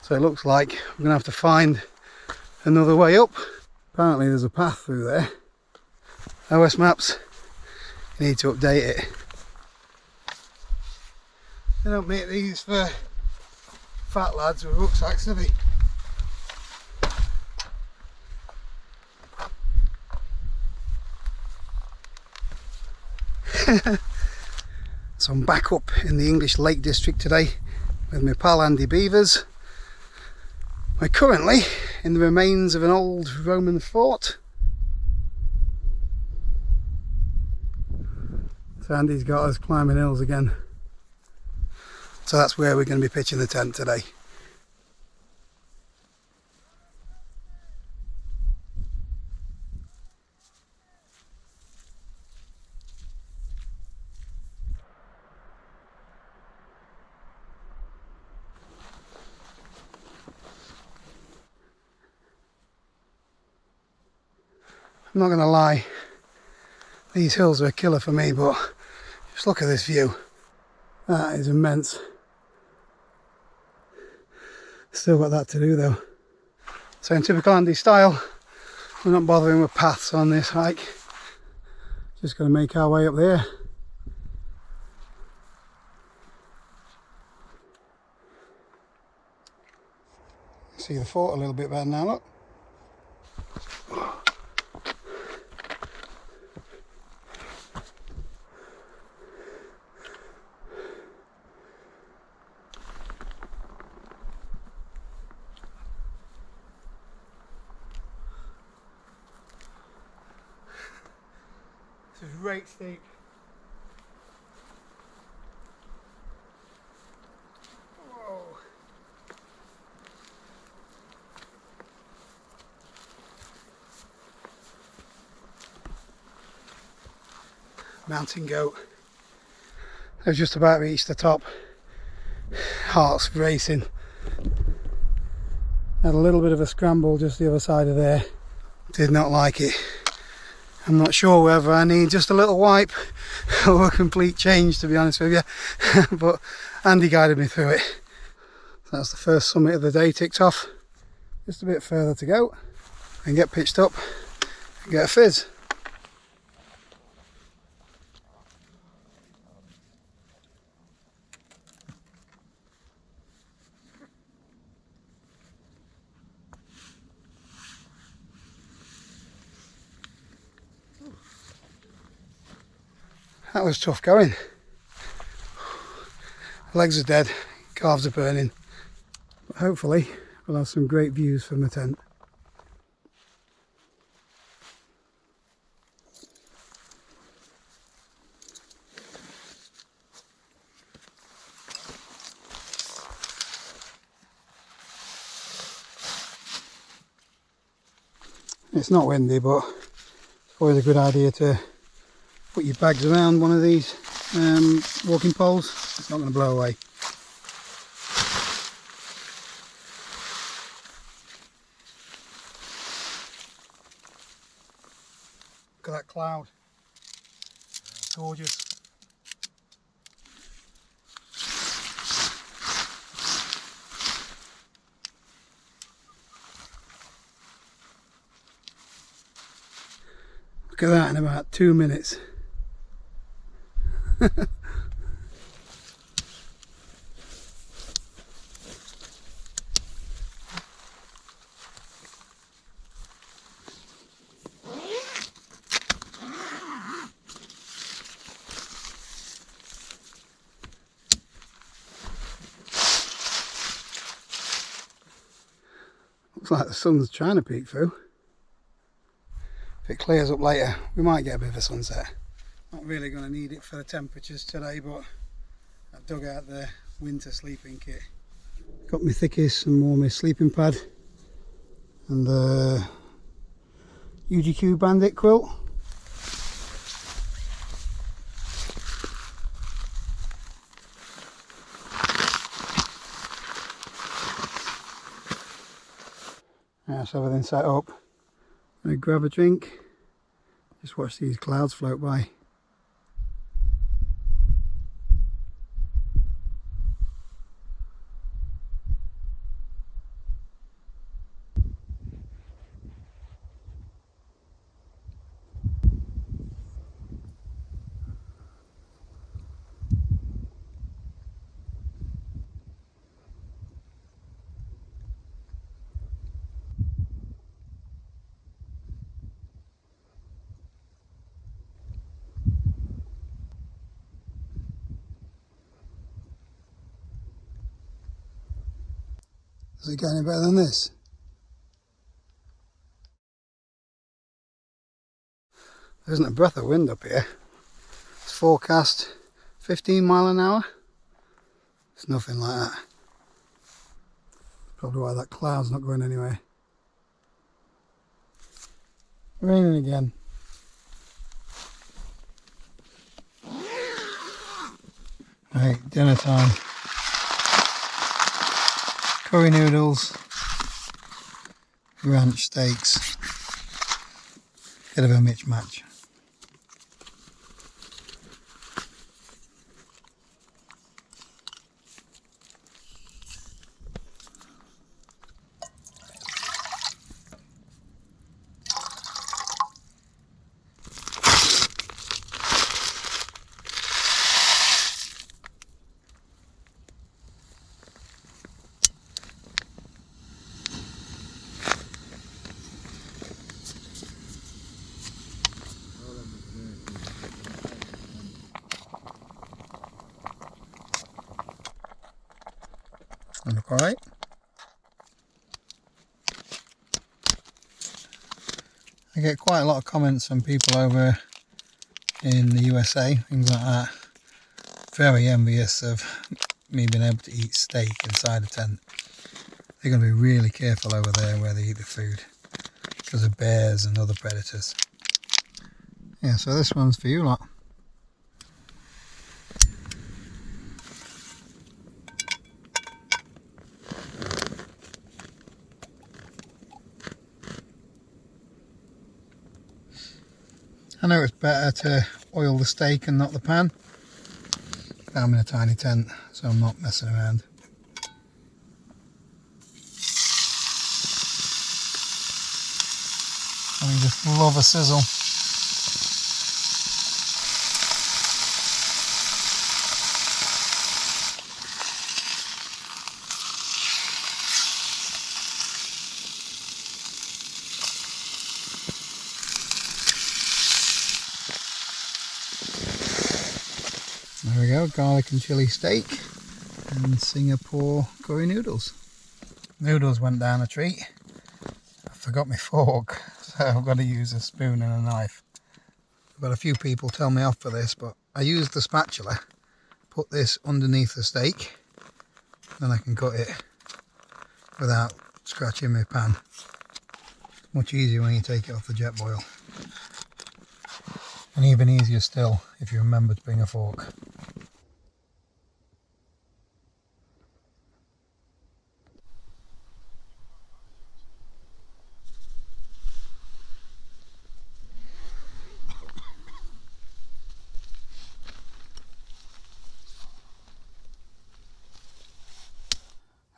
So it looks like we're going to have to find another way up. Apparently there's a path through there. OS Maps, you need to update it. They don't make these for fat lads with rucksacks, do they? So I'm back up in the English Lake District today with my pal Andy Beavers. We're currently in the remains of an old Roman fort. So Andy's got us climbing hills again. So that's where we're going to be pitching the tent today. I'm not going to lie, these hills are a killer for me, but just look at this view. That is immense. Still got that to do though. So in typical Andy style, we're not bothering with paths on this hike. Just going to make our way up there. See the fort a little bit better now, look. This is right steep. Whoa. Mountain goat. I've just about reached the top. Heart's racing. Had a little bit of a scramble just the other side of there. Did not like it. I'm not sure whether I need just a little wipe or a complete change, to be honest with you. But Andy guided me through it. So that's the first summit of the day ticked off. Just a bit further to go and get pitched up and get a fizz. That was tough going. Legs are dead, calves are burning. But hopefully we'll have some great views from the tent. It's not windy, but it's always a good idea to put your bags around one of these walking poles. It's not going to blow away. Look at that cloud. Gorgeous. Look at that in about 2 minutes. Looks like the sun's trying to peek through. If it clears up later, we might get a bit of a sunset. Not really going to need it for the temperatures today, but I've dug out the winter sleeping kit. Got my thickest and warmest sleeping pad and the UGQ Bandit quilt. That's everything set up. I'm going to grab a drink, just watch these clouds float by. Does it get any better than this? There isn't a breath of wind up here. It's forecast 15 mile an hour. It's nothing like that. Probably why that cloud's not going anywhere. Raining again. Right, dinner time. Curry noodles, ranch steaks, bit of a mismatch. Look alright. I get quite a lot of comments from people over in the USA, things like that. Very envious of me being able to eat steak inside a tent. They're going to be really careful over there where they eat the food because of bears and other predators. Yeah, so this one's for you lot. I know it's better to oil the steak and not the pan, but I'm in a tiny tent, so I'm not messing around. I just love a sizzle. There we go, garlic and chilli steak and Singapore curry noodles. Noodles went down a treat. I forgot my fork, so I've got to use a spoon and a knife. I've got a few people tell me off for this, but I used the spatula, put this underneath the steak, then I can cut it without scratching my pan. Much easier when you take it off the jet boil. And even easier still if you remember to bring a fork.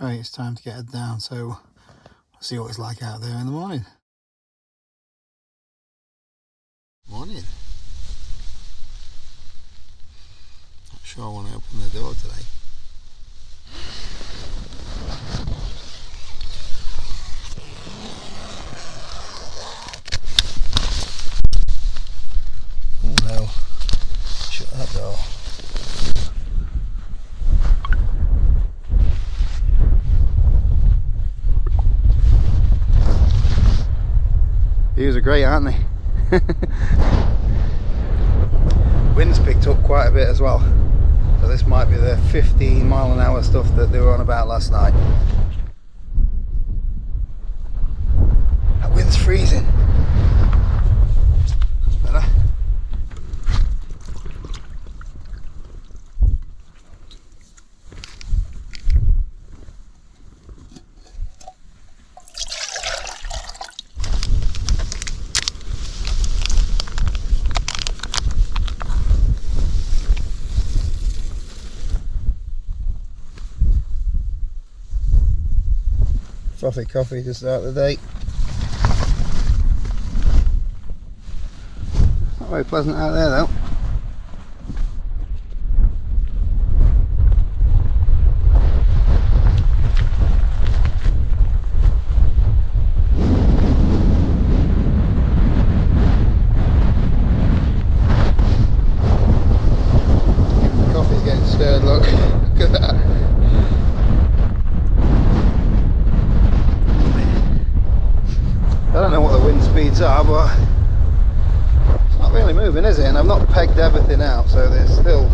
Alright, it's time to get it down, so we'll see what it's like out there in the morning. Morning. Not sure I want to open the door today. Oh no, shut that door. Views are great, aren't they? Wind's picked up quite a bit as well, so this might be the 15 mile an hour stuff that they were on about last night. That wind's freezing. That's better. Frothy coffee to start the day. Not very pleasant out there though. The coffee's getting stirred, look. Look at that. not really moving, is it? And I've not pegged everything out, so there's still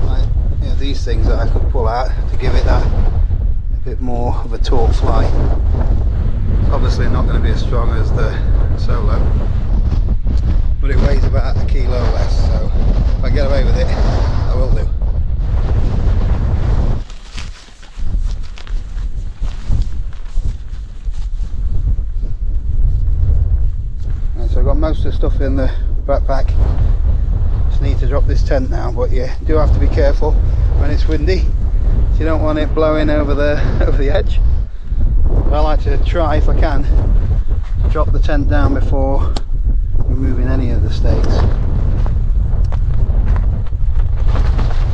like, you know, these things that I could pull out to give it that a bit more of a taut fly. It's obviously not going to be as strong as the Solo, but it weighs about 1 kilo less, so if I get away with it, I will do. So I've got most of the stuff in the backpack. Just need to drop this tent now, but you do have to be careful when it's windy. You don't want it blowing over the edge. But I like to try, if I can, to drop the tent down before removing any of the stakes.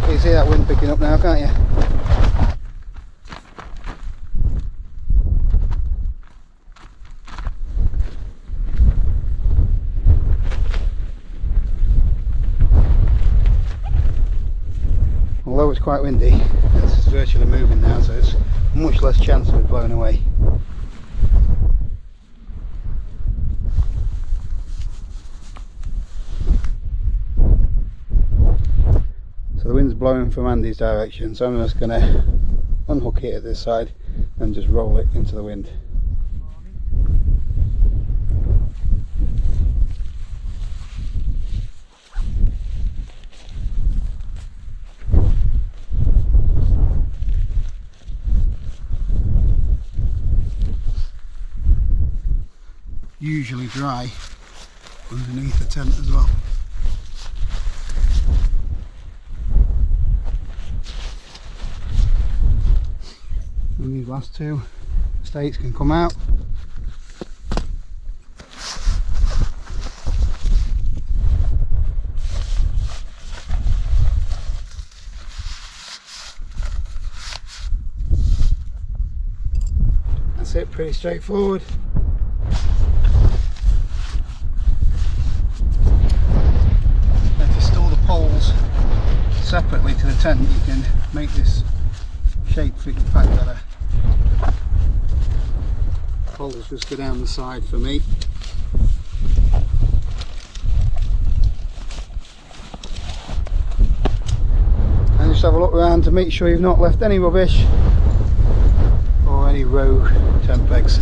You can see that wind picking up now, can't you? Although it's quite windy, it's virtually moving now, so it's much less chance of it blowing away. So the wind's blowing from Andy's direction, so I'm just going to unhook it at this side and just roll it into the wind. Usually dry underneath the tent as well. And these last two stakes can come out. That's it, pretty straightforward. Separately to the tent, you can make this shape fit the pack better. Poles just go down the side for me. And just have a look around to make sure you've not left any rubbish or any rogue tent pegs.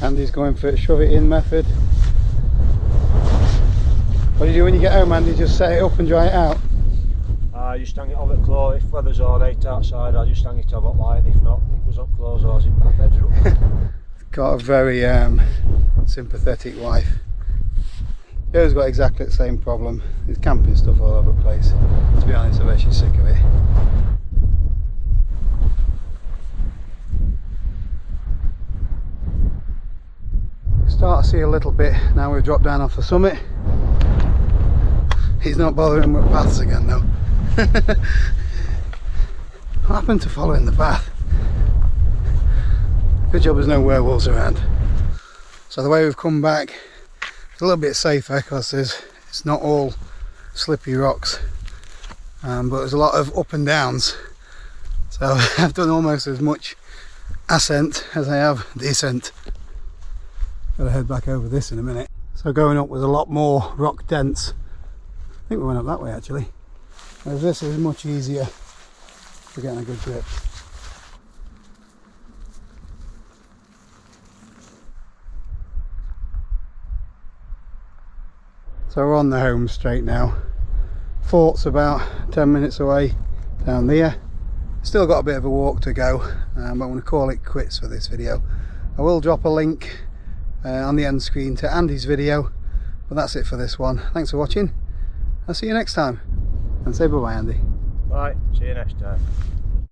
Andy's going for a shove it in method. What do you do when you get home, Andy? Just set it up and dry it out? I just hang it over the clothes. If weather's alright outside, I just hang it over line. If not, it goes up clothes or in my bedroom. Got a very sympathetic wife. Joe's got exactly the same problem. There's camping stuff all over the place. To be honest, I bet she's sick of it. Start to see a little bit now we've dropped down off the summit. He's not bothering with paths again though. What happened to following the path? Good job there's no werewolves around. So the way we've come back is a little bit safer because it's not all slippy rocks, but there's a lot of up and downs. So I've done almost as much ascent as I have descent. Gotta head back over this in a minute. So going up was a lot more rock dense. I think we went up that way actually. Whereas this is much easier for getting a good grip. So we're on the home straight now. Fort's about 10 minutes away down there. Still got a bit of a walk to go, but I'm going to call it quits for this video. I will drop a link on the end screen to Andy's video, but that's it for this one. Thanks for watching. I'll see you next time, and say bye bye, Andy. Bye, see you next time.